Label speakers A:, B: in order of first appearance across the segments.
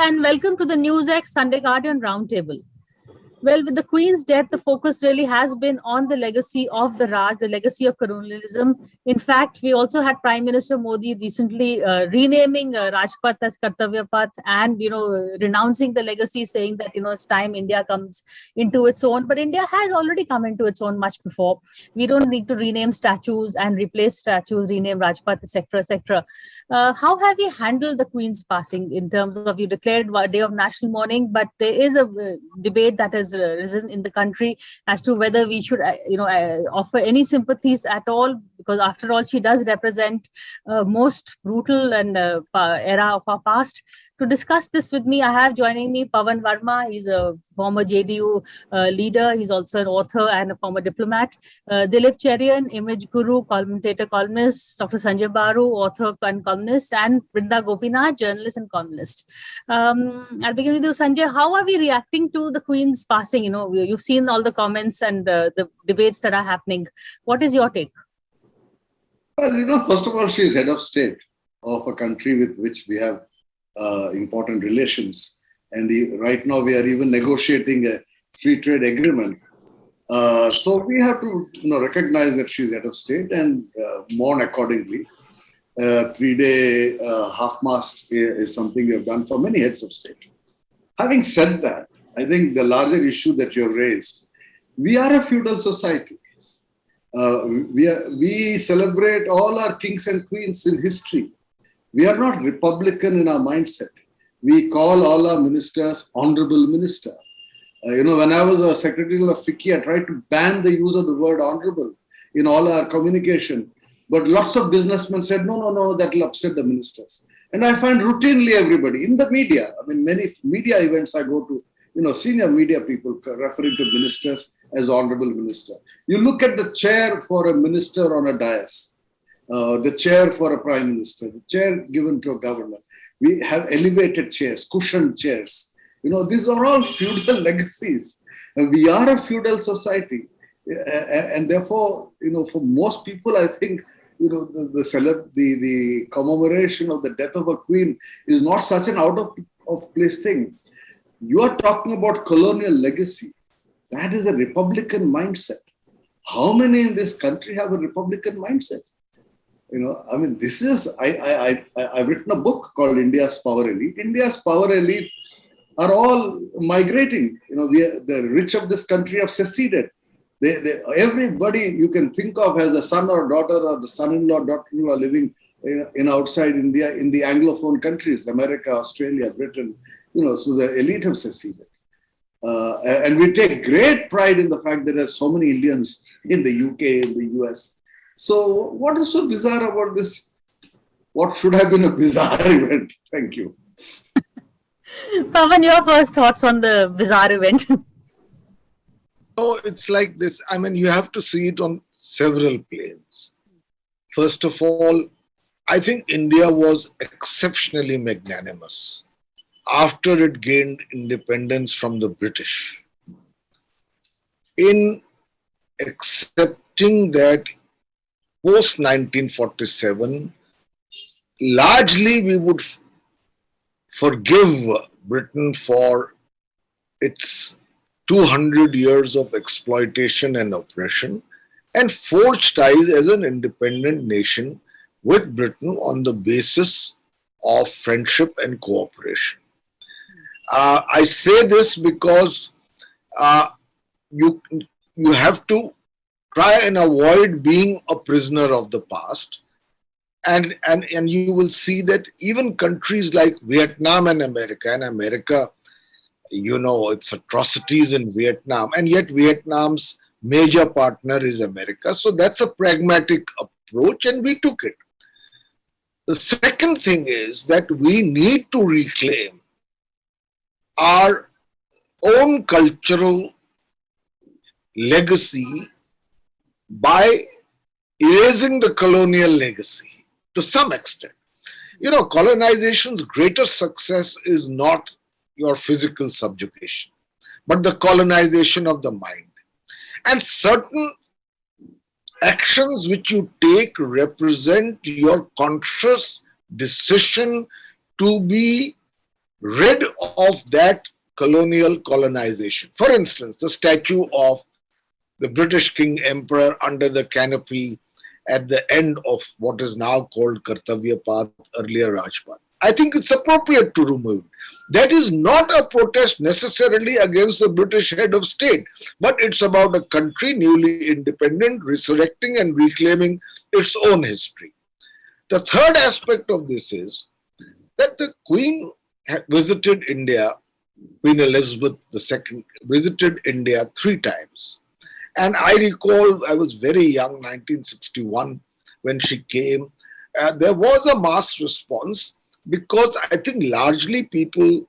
A: and welcome to the NewsX Sunday Guardian Roundtable. Well, with the Queen's death, the focus really has been on the legacy of the Raj, the legacy of colonialism. In fact, we also had Prime Minister Modi recently renaming Rajpath as Kartavya Path and, renouncing the legacy, saying that, it's time India comes into its own. But India has already come into its own much before. We don't need to rename statues and replace statues, rename Rajpath, etc., etc. How have you handled the Queen's passing in terms of, you declared a day of national mourning, but there is a debate that has risen in the country as to whether we should, offer any sympathies at all, because after all, she does represent most brutal and era of our past. To discuss this with me, I have joining me Pawan Verma. He's a former JDU leader. He's also an author and a former diplomat. Dilip Cherian, image guru, commentator, columnist. Dr. Sanjay Baru, author and columnist. And Vrinda Gopinath, journalist and columnist. I'll begin with you, Sanjay. How are we reacting to the Queen's passing? You've seen all the comments and the debates that are happening. What is your take?
B: Well, first of all, she is head of state of a country with which we have important relations. And right now we are even negotiating a free trade agreement. So we have to recognize that she's head of state and mourn accordingly. 3-day half-mast is something we have done for many heads of state. Having said that, I think the larger issue that you have raised, we are a feudal society. We celebrate all our kings and queens in history. We are not Republican in our mindset. We call all our ministers honorable minister. When I was a secretary of FICCI, I tried to ban the use of the word honorable in all our communication. But lots of businessmen said, no, that will upset the ministers. And I find routinely everybody in the media, many media events I go to, senior media people referring to ministers as honorable minister. You look at the chair for a minister on a dais, the chair for a prime minister, the chair given to a governor. We have elevated chairs, cushioned chairs. These are all feudal legacies. We are a feudal society. And therefore, for most people, I think, the commemoration of the death of a queen is not such an out of place thing. You are talking about colonial legacy. That is a Republican mindset. How many in this country have a Republican mindset? This is, I've written a book called India's Power Elite. India's power elite are all migrating. The rich of this country have seceded. Everybody you can think of has a son or daughter or the son-in-law, daughter-in-law living in outside India, in the Anglophone countries, America, Australia, Britain, so the elite have seceded. And we take great pride in the fact that there are so many Indians in the UK, in the US. So what is so bizarre about this? What should have been a bizarre event? Thank you.
A: Pawan, your first thoughts on the bizarre event?
C: No, it's like this. You have to see it on several planes. First of all, I think India was exceptionally magnanimous after it gained independence from the British in accepting that post 1947, largely we would forgive Britain for its 200 years of exploitation and oppression and forge ties as an independent nation with Britain on the basis of friendship and cooperation. I say this because you have to try and avoid being a prisoner of the past. And you will see that even countries like Vietnam and America, it's atrocities in Vietnam, and yet Vietnam's major partner is America. So that's a pragmatic approach, and we took it. The second thing is that we need to reclaim our own cultural legacy by erasing the colonial legacy to some extent. Colonization's greatest success is not your physical subjugation, but the colonization of the mind. And certain actions which you take represent your conscious decision to be rid of that colonial colonization. For instance, the statue of the British King Emperor under the canopy at the end of what is now called Kartavya Path, earlier Rajpath. I think it's appropriate to remove it. That is not a protest necessarily against the British head of state, but it's about a country newly independent, resurrecting and reclaiming its own history. The third aspect of this is that the Queen visited India, Queen Elizabeth II visited India 3 times. And I recall I was very young, 1961, when she came. There was a mass response because I think largely people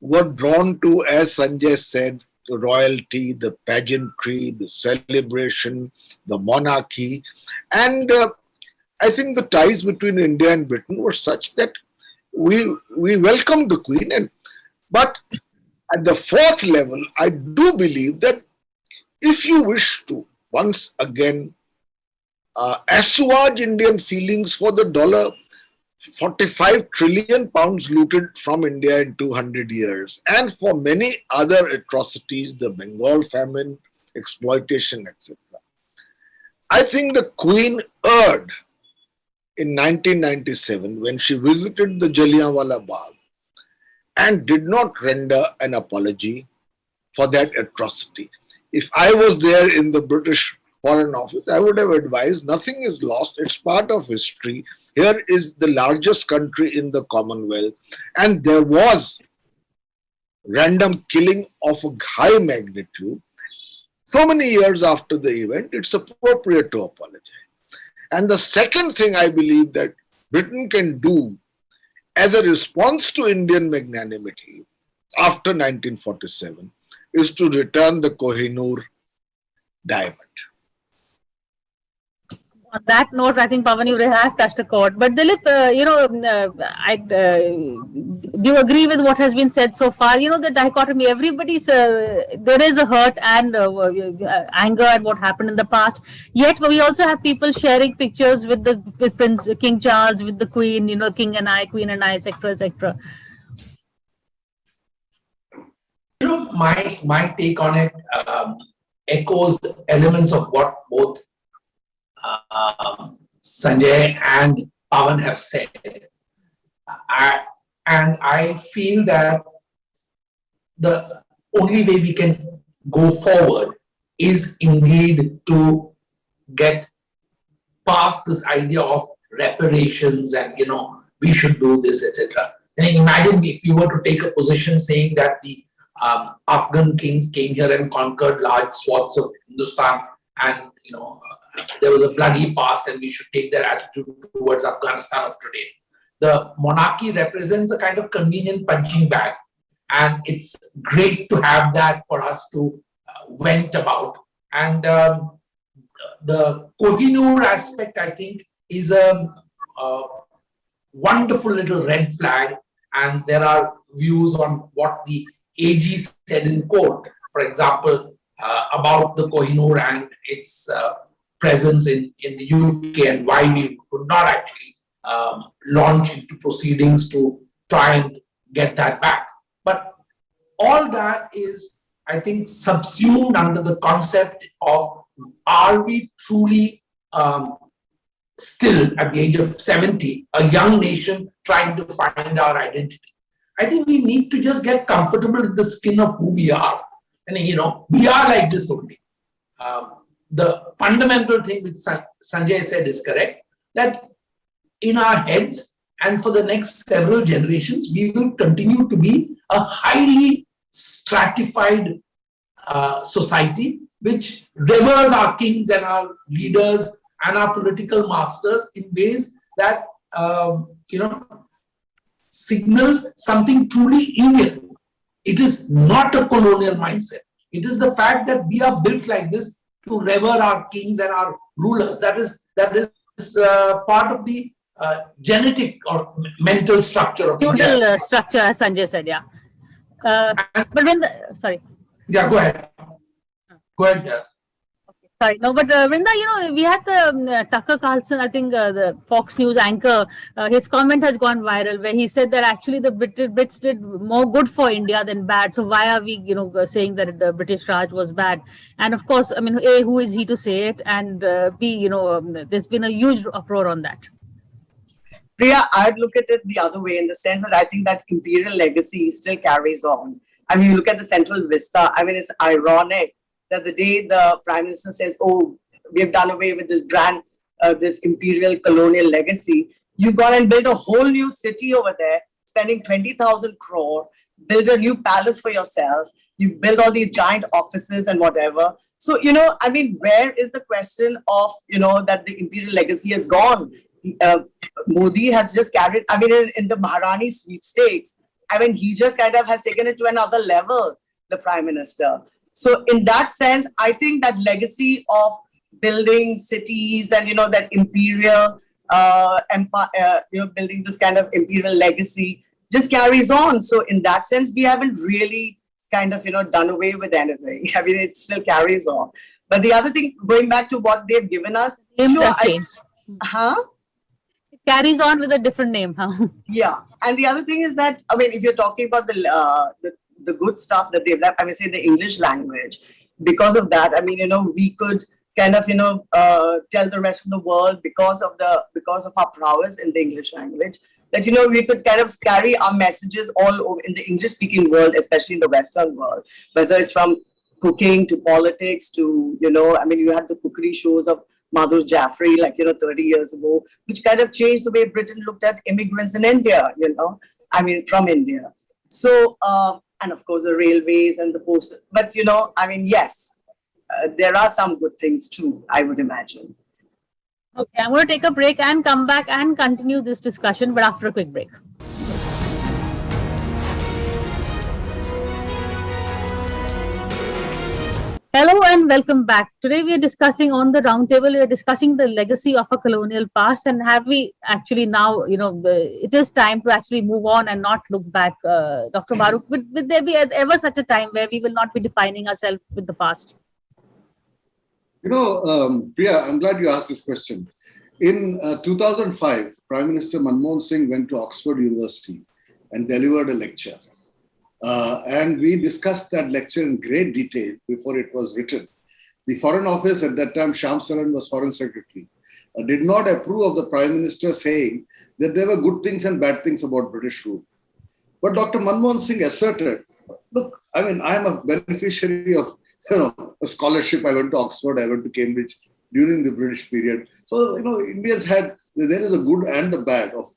C: were drawn to, as Sanjay said, the royalty, the pageantry, the celebration, the monarchy. And I think the ties between India and Britain were such that we welcomed the Queen. But at the fourth level, I do believe that if you wish to once again assuage Indian feelings for the dollar 45 trillion pounds looted from India in 200 years, and for many other atrocities, the Bengal famine, exploitation, etc. I think the Queen erred in 1997 when she visited the Jallianwala Bagh and did not render an apology for that atrocity. If I was there in the British Foreign Office, I would have advised nothing is lost, it's part of history. Here is the largest country in the Commonwealth, and there was random killing of a high magnitude. So many years after the event, it's appropriate to apologize. And the second thing I believe that Britain can do as a response to Indian magnanimity after 1947 is to return the Kohinoor diamond.
A: On that note, I think Pavan, you have touched a chord. But Dilip, do you agree with what has been said so far? You know, the dichotomy, there is a hurt and anger at what happened in the past. Yet we also have people sharing pictures with Prince King Charles, with the Queen, King and I, Queen and I, etc., etc.
D: My take on it echoes elements of what both Sanjay and Pavan have said. I feel that the only way we can go forward is indeed to get past this idea of reparations and, we should do this, etc. And imagine if you were to take a position saying that the Afghan kings came here and conquered large swaths of Hindustan and, there was a bloody past and we should take their attitude towards Afghanistan of today. The monarchy represents a kind of convenient punching bag, and it's great to have that for us to vent about. And the Kohinoor aspect, I think, is a wonderful little red flag, and there are views on what the AG said in court, for example, about the Kohinoor and its presence in the UK and why we could not actually launch into proceedings to try and get that back. But all that is, I think, subsumed under the concept of, are we truly still at the age of 70, a young nation trying to find our identity? I think we need to just get comfortable with the skin of who we are. And, we are like this only. The fundamental thing which Sanjay said is correct, that in our heads and for the next several generations, we will continue to be a highly stratified society which reveres our kings and our leaders and our political masters in ways that, signals something truly Indian. It is not a colonial mindset. It is the fact that we are built like this to revere our kings and our rulers. That is part of the genetic or mental structure of India.
A: Total structure, as Sanjay said, yeah. But sorry.
D: Yeah, go ahead. Go ahead.
A: Sorry, no, but Vrinda, we had the Tucker Carlson, I think the Fox News anchor, his comment has gone viral where he said that actually the Brits did more good for India than bad. So why are we, saying that the British Raj was bad? And of course, I mean, A, who is he to say it? And B, there's been a huge uproar on that.
E: Priya, I'd look at it the other way in the sense that I think that imperial legacy still carries on. I mean, you look at the Central Vista. I mean, it's ironic that the day the Prime Minister says, "Oh, we have done away with this imperial colonial legacy," you've gone and built a whole new city over there, spending 20,000 crore, build a new palace for yourself. You build all these giant offices and whatever. So, I mean, where is the question of, that the imperial legacy has gone? Modi has just carried, I mean, in the Maharani sweepstakes, I mean, he just kind of has taken it to another level, the Prime Minister. So in that sense, I think that legacy of building cities and, that imperial empire, building this kind of imperial legacy just carries on. So in that sense, we haven't really kind of, done away with anything. I mean, it still carries on. But the other thing, going back to what they've given us,
A: Sure, carries on with a different name, huh?
E: Yeah, and the other thing is that, I mean, if you're talking about the good stuff that they've left, I mean, say the English language, because of that, I mean, we could kind of, tell the rest of the world because of our prowess in the English language, that, we could kind of carry our messages all over in the English-speaking world, especially in the Western world, whether it's from cooking to politics to, I mean, you had the cookery shows of Madhur Jaffrey, 30 years ago, which kind of changed the way Britain looked at immigrants in India, I mean, from India. So, and of course, the railways and the post. But, I mean, yes, there are some good things too, I would imagine.
A: Okay, I'm going to take a break and come back and continue this discussion, but after a quick break. Hello and welcome back. Today we are discussing on the roundtable, we are discussing the legacy of a colonial past, and have we actually now, it is time to actually move on and not look back. Dr. Baruch, would there be ever such a time where we will not be defining ourselves with the past?
B: Priya, I'm glad you asked this question. In 2005, Prime Minister Manmohan Singh went to Oxford University and delivered a lecture. And we discussed that lecture in great detail before it was written. The Foreign Office at that time, Shyam Saran was Foreign Secretary, did not approve of the Prime Minister saying that there were good things and bad things about British rule. But Dr. Manmohan Singh asserted, look, I mean, I'm a beneficiary of a scholarship. I went to Oxford, I went to Cambridge during the British period. So, Indians there is a good and the bad of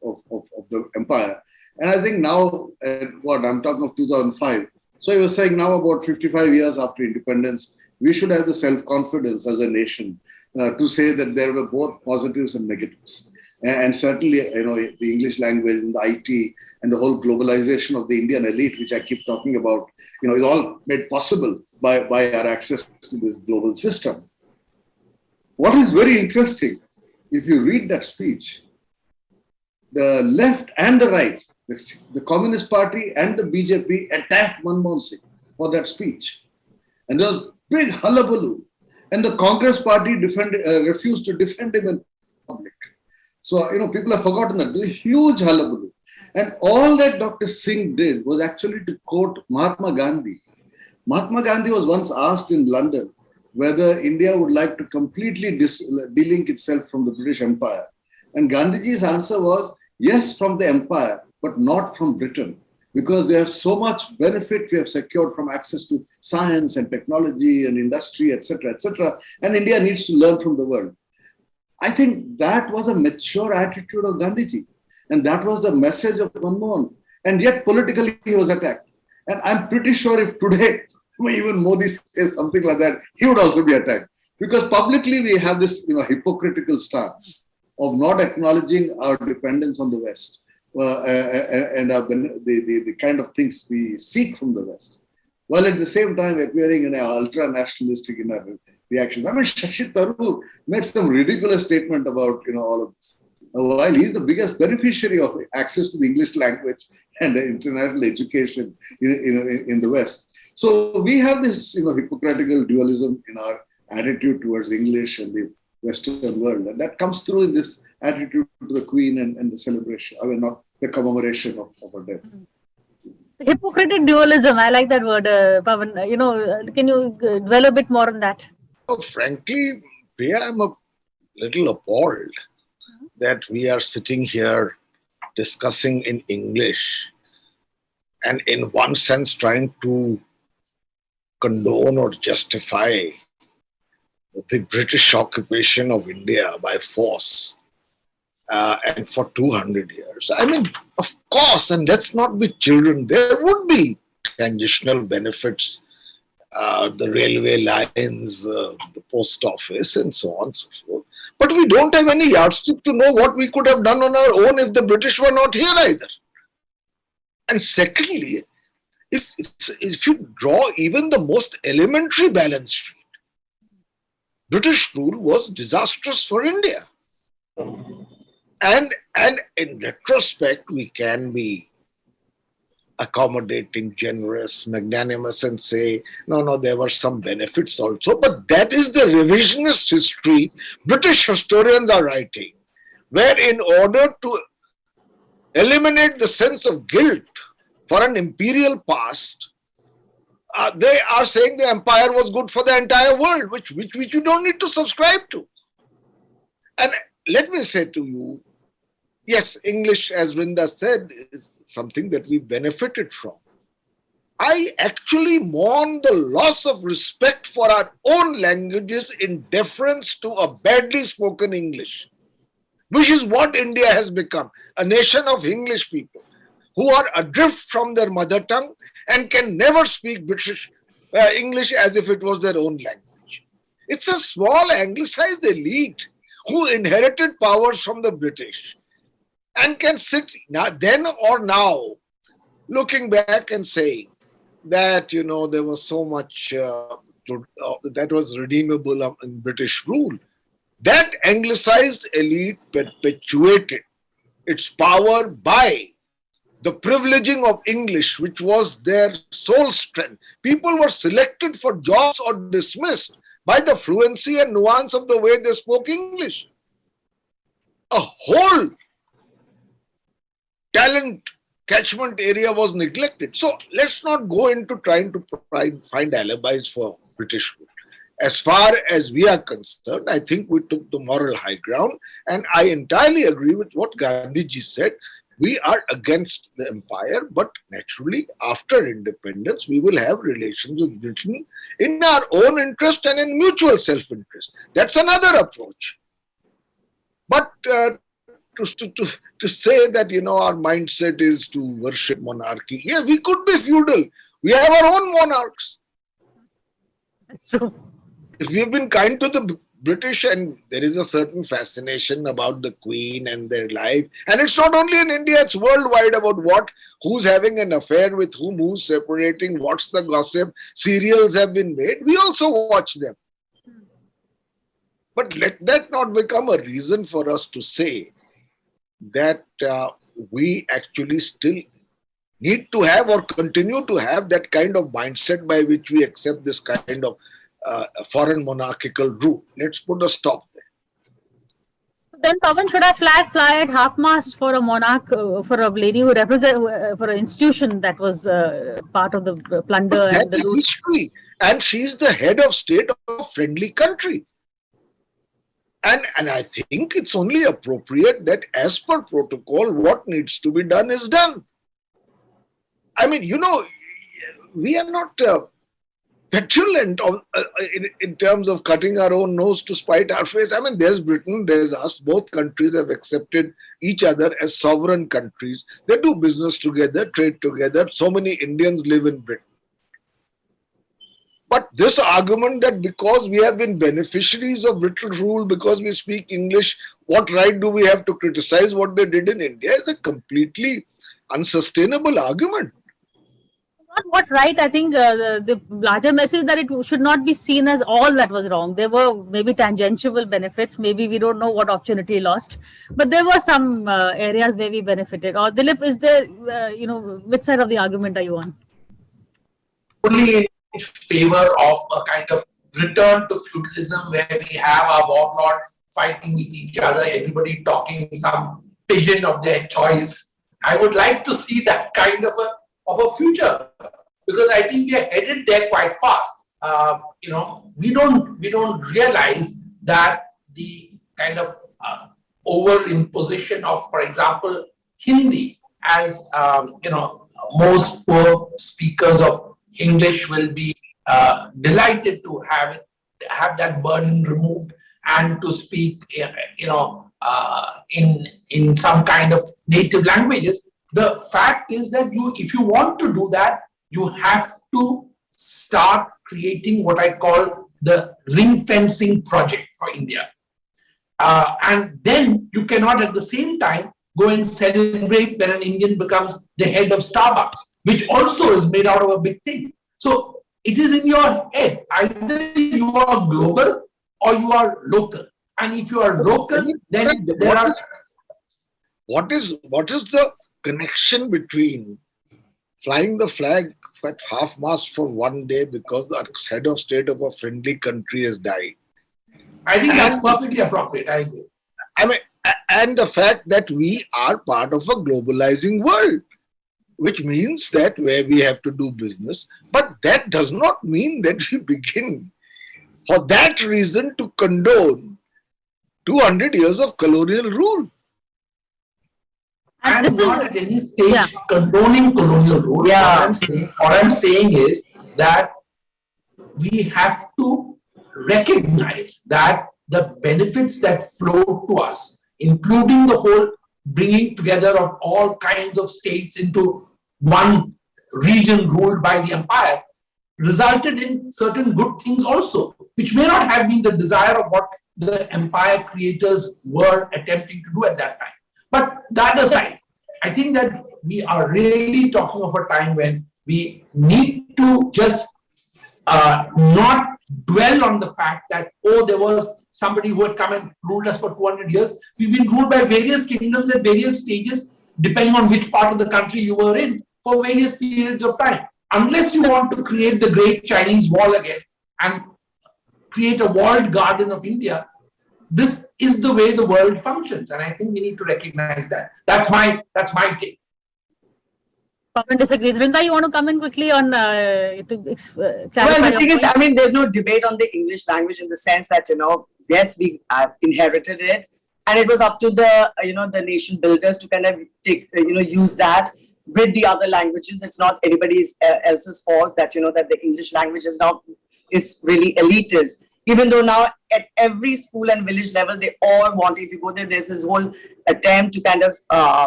B: the empire. And I think now, I'm talking of 2005. So he was saying now about 55 years after independence, we should have the self-confidence as a nation to say that there were both positives and negatives. And certainly, the English language and the IT and the whole globalization of the Indian elite, which I keep talking about, is all made possible by our access to this global system. What is very interesting, if you read that speech, the left and the right, the Communist Party and the BJP attacked Manmohan Singh for that speech. And there was big hullabaloo. And the Congress Party refused to defend him in public. So, people have forgotten that. There was a huge hullabaloo. And all that Dr. Singh did was actually to quote Mahatma Gandhi. Mahatma Gandhi was once asked in London whether India would like to completely delink itself from the British Empire. And Gandhiji's answer was, yes, from the empire, but not from Britain, because we have so much benefit we have secured from access to science and technology and industry, etc., and India needs to learn from the world. I think that was a mature attitude of Gandhiji, and that was the message of Manmohan. And yet politically he was attacked. And I'm pretty sure if today even Modi says something like that, he would also be attacked. Because publicly we have this hypocritical stance of not acknowledging our dependence on the West. And the kind of things we seek from the West, while at the same time appearing in an ultra-nationalistic reaction. I mean, Shashi Tharoor made some ridiculous statement about all of this. While he's the biggest beneficiary of access to the English language and international education in the West. So we have this hypocritical dualism in our attitude towards English and the Western world. And that comes through in this attitude to the Queen and the celebration, I mean, not the commemoration of her death.
A: Hypocritic dualism, I like that word, Pavan. Can you dwell a bit more on that?
C: Oh, frankly, Priya, I'm a little appalled that we are sitting here discussing in English and in one sense trying to condone or justify the British occupation of India by force and for 200 years. I mean, of course, and let's not be children, there would be transitional benefits, the railway lines, the post office, and so on and so forth. But we don't have any yardstick to know what we could have done on our own if the British were not here either. And secondly, if you draw even the most elementary balance sheet, British rule was disastrous for India. And in retrospect, we can be accommodating, generous, magnanimous, and say, no, there were some benefits also. But that is the revisionist history British historians are writing, where in order to eliminate the sense of guilt for an imperial past, they are saying the empire was good for the entire world, which you don't need to subscribe to. And let me say to you, yes, English, as Vrinda said, is something that we benefited from. I actually mourn the loss of respect for our own languages in deference to a badly spoken English, which is what India has become, a nation of English people who are adrift from their mother tongue and can never speak English as if it was their own language. It's a small anglicized elite who inherited powers from the British and can sit then or now looking back and saying that, there was so much that was redeemable in British rule. That anglicized elite perpetuated its power by the privileging of English, which was their sole strength. People were selected for jobs or dismissed by the fluency and nuance of the way they spoke English. A whole talent catchment area was neglected. So let's not go into trying to find alibis for British rule. As far as we are concerned, I think we took the moral high ground, and I entirely agree with what Gandhiji said. We are against the empire, but naturally, after independence, we will have relations with Britain in our own interest and in mutual self-interest. That's another approach. But to say that, our mindset is to worship monarchy, yeah, we could be feudal. We have our own monarchs.
A: That's true.
C: If we've been kind to the British, and there is a certain fascination about the Queen and their life, and it's not only in India, it's worldwide about who's having an affair with whom, who's separating, what's the gossip, serials have been made, we also watch them. But let that not become a reason for us to say that we actually still need to have or continue to have that kind of mindset by which we accept this kind of foreign monarchical rule. Let's put a stop there.
A: Then, Pavan, should a flag fly at half-mast for a monarch, for a lady who represents, for an institution that was part of the plunder?
C: But
A: and
C: that is history. And she's the head of state of a friendly country. And I think it's only appropriate that as per protocol, what needs to be done is done. I mean, we are not petulant in terms of cutting our own nose to spite our face. I mean, there's Britain, there's us. Both countries have accepted each other as sovereign countries. They do business together, trade together. So many Indians live in Britain. But this argument that because we have been beneficiaries of British rule, because we speak English, what right do we have to criticize what they did in India is a completely unsustainable argument.
A: Not what right. I think the larger message that it should not be seen as all that was wrong. There were maybe tangential benefits. Maybe we don't know what opportunity lost, but there were some areas where we benefited. Or Dilip, is there, which side of the argument are you on?
D: Only in favor of a kind of return to feudalism where we have our warlords fighting with each other, everybody talking some pigeon of their choice. I would like to see that kind of a future, because I think we are headed there quite fast. We don't realize that the kind of over imposition of, for example, Hindi, as most poor speakers of English will be delighted to have that burden removed and to speak, in some kind of native languages. The fact is that if you want to do that, you have to start creating what I call the ring fencing project for India. And then you cannot at the same time go and celebrate when an Indian becomes the head of Starbucks, which also is made out of a big thing. So it is in your head. Either you are global or you are local. And if you are local, then there are...
C: What is the connection between flying the flag at half-mast for one day because the head of state of a friendly country has died?
D: I think that's perfectly appropriate. I agree.
C: And the fact that we are part of a globalizing world, which means that where we have to do business, but that does not mean that we begin for that reason to condone 200 years of colonial rule.
D: And not at any stage condoning colonial rule.
E: Yeah.
D: What I'm saying is that we have to recognize that the benefits that flow to us, including the whole bringing together of all kinds of states into one region ruled by the empire, resulted in certain good things also, which may not have been the desire of what the empire creators were attempting to do at that time. But that aside, I think that we are really talking of a time when we need to just not dwell on the fact that, there was somebody who had come and ruled us for 200 years. We've been ruled by various kingdoms at various stages, depending on which part of the country you were in, for various periods of time. Unless you want to create the great Chinese wall again and create a walled garden of India, this is the way the world functions. And I think we need to recognize that. That's my take.
A: Pawan disagrees. Vrinda, you want to come in quickly on clarify?
E: Well, the thing is, there's no debate on the English language in the sense that, yes, we inherited it, and it was up to the, the nation builders to kind of take, use that with the other languages. It's not anybody else's fault that, that the English language is really elitist. Even though now at every school and village level, they all want, if you go there, there's this whole attempt to kind of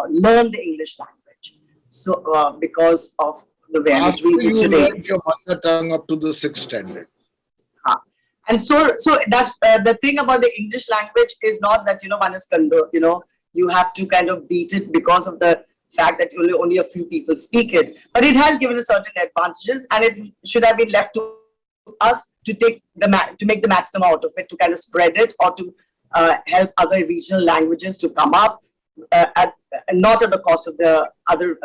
E: learn the English language. So, because of the various reasons today.
C: You learned your mother tongue up to the 6th standard.
E: And so that's the thing about the English language is not that, one is you have to kind of beat it because of the fact that only a few people speak it. But it has given us certain advantages, and it should have been left to us to make the maximum out of it, to kind of spread it, or to help other regional languages to come up, not at the cost of the other,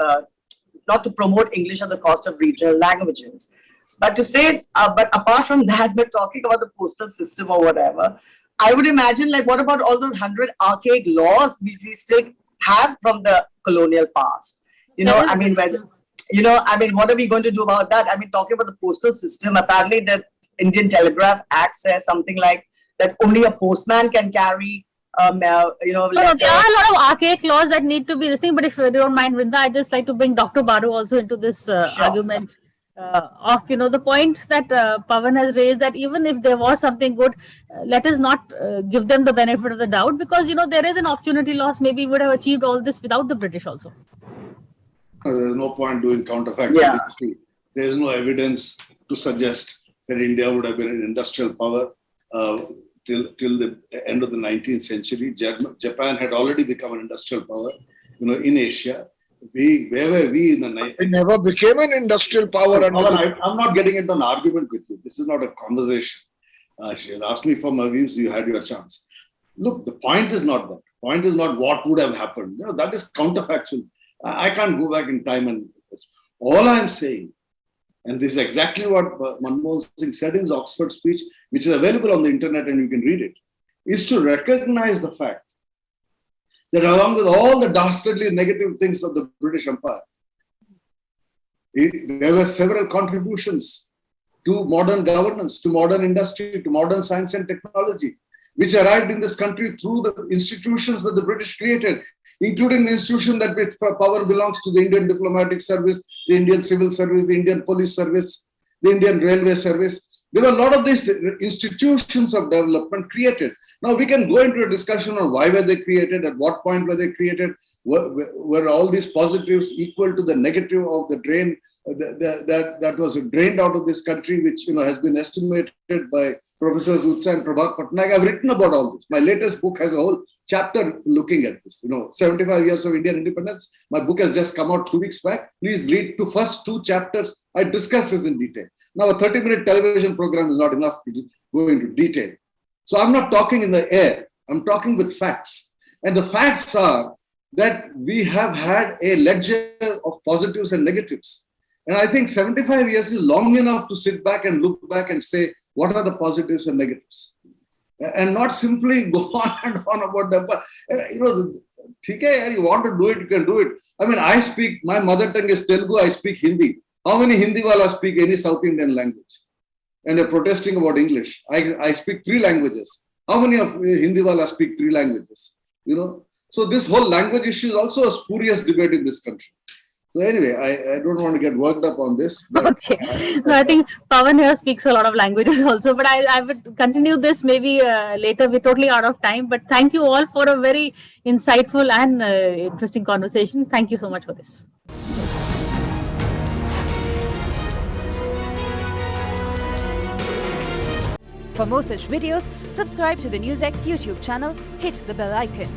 E: not to promote English at the cost of regional languages. But to say, but apart from that, we're talking about the postal system or whatever. I would imagine, what about all those 100 archaic laws which we still have from the colonial past? What are we going to do about that? Talking about the postal system, apparently the Indian Telegraph Act says something like that only a postman can carry,
A: No, there are a lot of archaic laws that need to be listening, but if you don't mind, Vrinda, I'd just like to bring Dr. Baru also into this argument of, the point that Pawan has raised, that even if there was something good, let us not give them the benefit of the doubt, because, there is an opportunity loss. Maybe we would have achieved all this without the British also.
B: There's no point doing counterfactual.
E: Yeah.
B: There is no evidence to suggest that India would have been an industrial power till the end of the 19th century. Japan had already become an industrial power, in Asia. Where were we in the 19th?
C: It never became an industrial power.
B: I'm not getting into an argument with you. This is not a conversation. She has asked me for my views. You had your chance. Look, the point is not that. The point is not what would have happened. That is counterfactual. I can't go back in time and all I'm saying, And this is exactly what Manmohan Singh said in his Oxford speech, which is available on the internet and you can read it, is to recognize the fact that along with all the dastardly negative things of the British Empire, there were several contributions to modern governance, to modern industry, to modern science and technology, which arrived in this country through the institutions that the British created, including the institution that which power belongs to the Indian Diplomatic Service, the Indian Civil Service, the Indian Police Service, the Indian Railway Service. There were a lot of these institutions of development created. Now we can go into a discussion on why were they created, at what point were they created, were all these positives equal to the negative of the drain that was drained out of this country, which has been estimated by Professors Utsa and Prabhat Patnaik. I've written about all this. My latest book has a whole chapter looking at this. 75 years of Indian independence. My book has just come out 2 weeks back. Please read the first 2 chapters. I discuss this in detail. Now, a 30-minute television program is not enough to go into detail. So I'm not talking in the air. I'm talking with facts. And the facts are that we have had a ledger of positives and negatives. And I think 75 years is long enough to sit back and look back and say, what are the positives and negatives? And not simply go on and on about them. But, you want to do it, you can do it. I mean, I speak, my mother tongue is Telugu, I speak Hindi. How many Hindi wala speak any South Indian language? And they're protesting about English. I speak 3 languages. How many of Hindi wala speak 3 languages? So this whole language issue is also a spurious debate in this country. So anyway, I don't want to get worked up on this. But
A: Okay. No, I think Pawan here speaks a lot of languages also, but I would continue this maybe later. We're totally out of time, but thank you all for a very insightful and interesting conversation. Thank you so much for this.
F: For more such videos, subscribe to the NewsX YouTube channel, hit the bell icon.